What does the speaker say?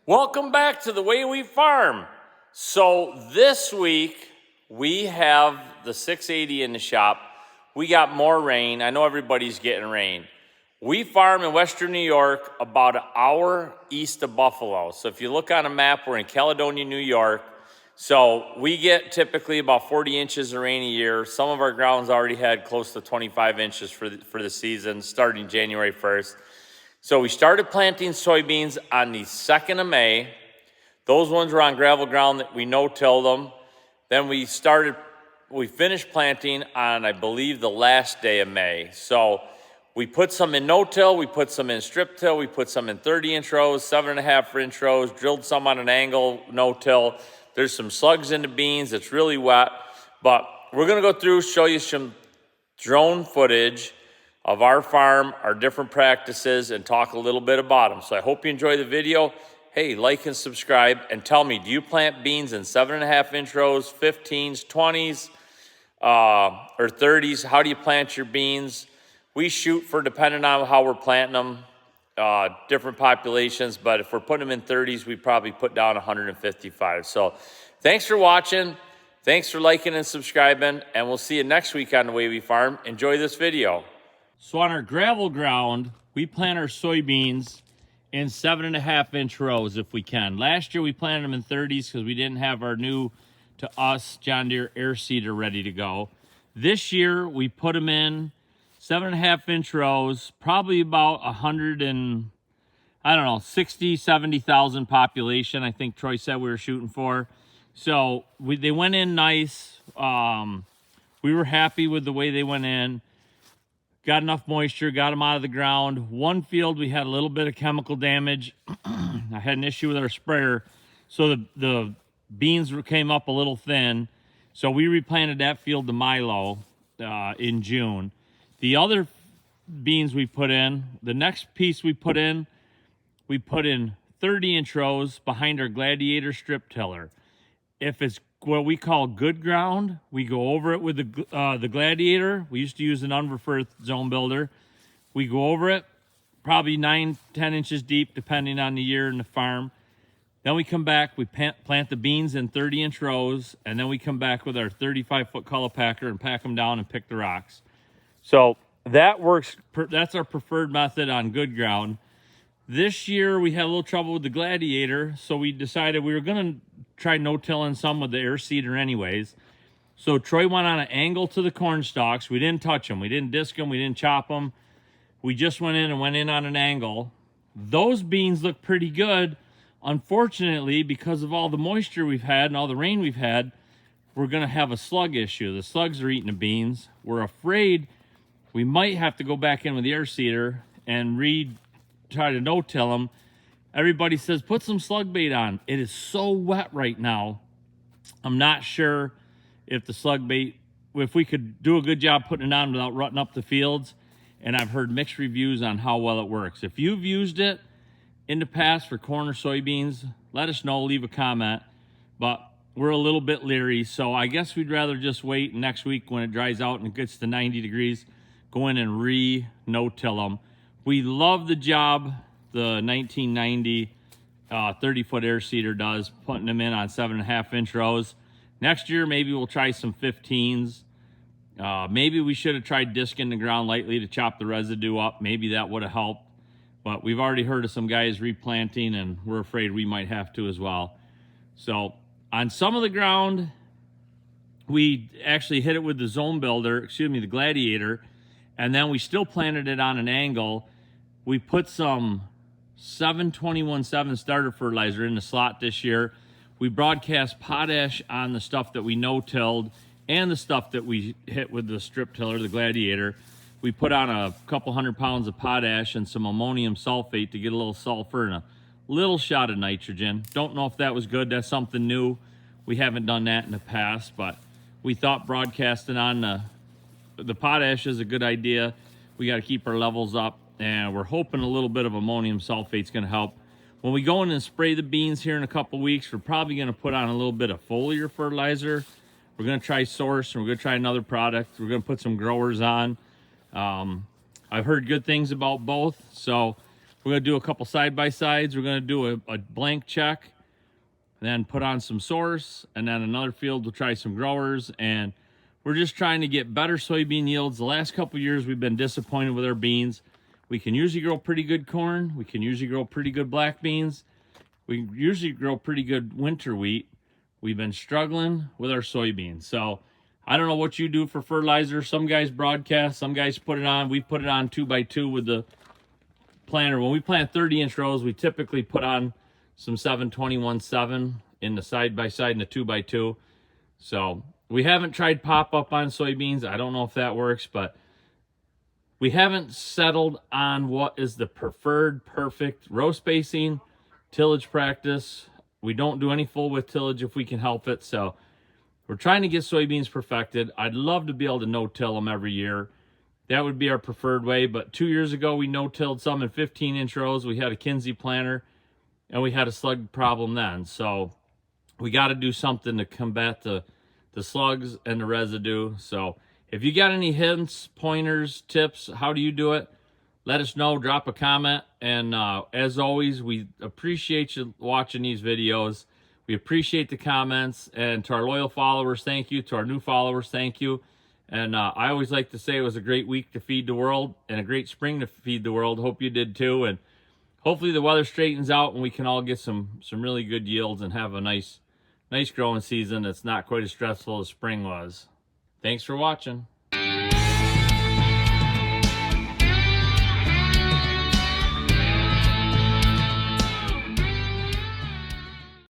Welcome back to The Way We Farm. So this week we have the 680 in the shop. We got more rain. I know everybody's getting rain. We farm in Western New York about an hour east of Buffalo. So if you look on a map, we're in Caledonia, New York. So we get typically about 40 inches of rain a year. Some of our grounds already had close to 25 inches for the season starting January 1st. So we started planting soybeans on the 2nd of May. Those ones were on gravel ground that we no-tilled them. Then we finished planting on, I believe, the last day of May. So we put some in no-till, we put some in strip-till, we put some in 30-inch rows, 7.5-inch rows, drilled some on an angle, no-till. There's some slugs in the beans, it's really wet. But we're gonna go through, show you some drone footage of our farm, our different practices, and talk a little bit about them. So I hope you enjoy the video. Hey, like and subscribe, and tell me, do you plant beans in 7.5-inch rows, 15s, 20s, or 30s? How do you plant your beans? We shoot for, depending on how we're planting them, different populations, but if we're putting them in 30s, we probably put down 155. So thanks for watching. Thanks for liking and subscribing, and we'll see you next week on The Way We Farm. Enjoy this video. So on our gravel ground, we plant our soybeans in 7.5-inch rows if we can. Last year we planted them in 30s because we didn't have our new, to us, John Deere air seeder ready to go. This year we put them in 7.5-inch rows, probably about 60, 70,000 population. I think Troy said we were shooting for. So they went in nice. We were happy with the way they went in. Got enough moisture, got them out of the ground. One field, we had a little bit of chemical damage. I had an issue with our sprayer. So the beans came up a little thin. So we replanted that field to Milo in June. The other beans we put in, the next piece we put in 30-inch rows behind our Gladiator strip tiller. If it's what we call good ground, we go over it with the Gladiator. We used to use an unreferred zone builder. We go over it probably 9-10 inches deep depending on the year and the farm. Then we come back, we plant the beans in 30-inch rows, and then we come back with our 35-foot color packer and pack them down and pick the rocks. So that works. That's our preferred method on good ground. This year we had a little trouble with the Gladiator, so we decided we were going to try no-tilling some with the air seeder anyways. So Troy went on an angle to the corn stalks. We didn't touch them. We didn't disc them. We didn't chop them. We just went in on an angle. Those beans look pretty good. Unfortunately, because of all the moisture we've had and all the rain we've had, we're going to have a slug issue. The slugs are eating the beans. We're afraid we might have to go back in with the air seeder and try to no-till them. Everybody says, put some slug bait on. It is so wet right now. I'm not sure if the slug bait, if we could do a good job putting it on without rutting up the fields. And I've heard mixed reviews on how well it works. If you've used it in the past for corn or soybeans, let us know, leave a comment. But we're a little bit leery, so I guess we'd rather just wait next week when it dries out and it gets to 90 degrees, go in and no-till them. We love the job the 1990 30-foot air seeder does, putting them in on 7.5-inch rows. Next year, maybe we'll try some 15s. Maybe we should have tried discing the ground lightly to chop the residue up. Maybe that would have helped. But we've already heard of some guys replanting, and we're afraid we might have to as well. So on some of the ground, we actually hit it with the zone builder, the Gladiator, and then we still planted it on an angle. We put some 721-7 starter fertilizer in the slot this year. We broadcast potash on the stuff that we no-tilled and the stuff that we hit with the strip tiller, the Gladiator. We put on a couple 100 pounds of potash and some ammonium sulfate to get a little sulfur and a little shot of nitrogen. Don't know if that was good. That's something new. We haven't done that in the past, but we thought broadcasting on the potash is a good idea. We got to keep our levels up. And we're hoping a little bit of ammonium sulfate is going to help. When we go in and spray the beans here in a couple weeks, we're probably going to put on a little bit of foliar fertilizer. We're going to try Source, and we're going to try another product. We're going to put some growers on. I've heard good things about both, so We're going to do a couple side-by-sides. We're going to do a blank check, then put on some source, and then another field we'll try some growers, and we're just trying to get better soybean yields. The last couple years we've been disappointed with our beans. We can usually grow pretty good corn. We can usually grow pretty good black beans. We usually grow pretty good winter wheat. We've been struggling with our soybeans. So I don't know what you do for fertilizer. Some guys broadcast, some guys put it on. We put it on 2x2 with the planter. When we plant 30-inch rows, we typically put on some 7/21/7 in the side-by-side and the 2x2. So we haven't tried pop-up on soybeans. I don't know if that works, but we haven't settled on what is the preferred perfect row spacing, tillage practice. We don't do any full width tillage if we can help it. So we're trying to get soybeans perfected. I'd love to be able to no-till them every year. That would be our preferred way. But 2 years ago, we no-tilled some in 15-inch rows. We had a Kinsey planter, and we had a slug problem then. So we got to do something to combat the slugs and the residue. So if you got any hints, pointers, tips, how do you do it? Let us know. Drop a comment. And as always, we appreciate you watching these videos. We appreciate the comments. And to our loyal followers, thank you. To our new followers, thank you. And I always like to say it was a great week to feed the world and a great spring to feed the world. Hope you did too. And hopefully the weather straightens out and we can all get some really good yields and have a nice growing season that's not quite as stressful as spring was. Thanks for watching.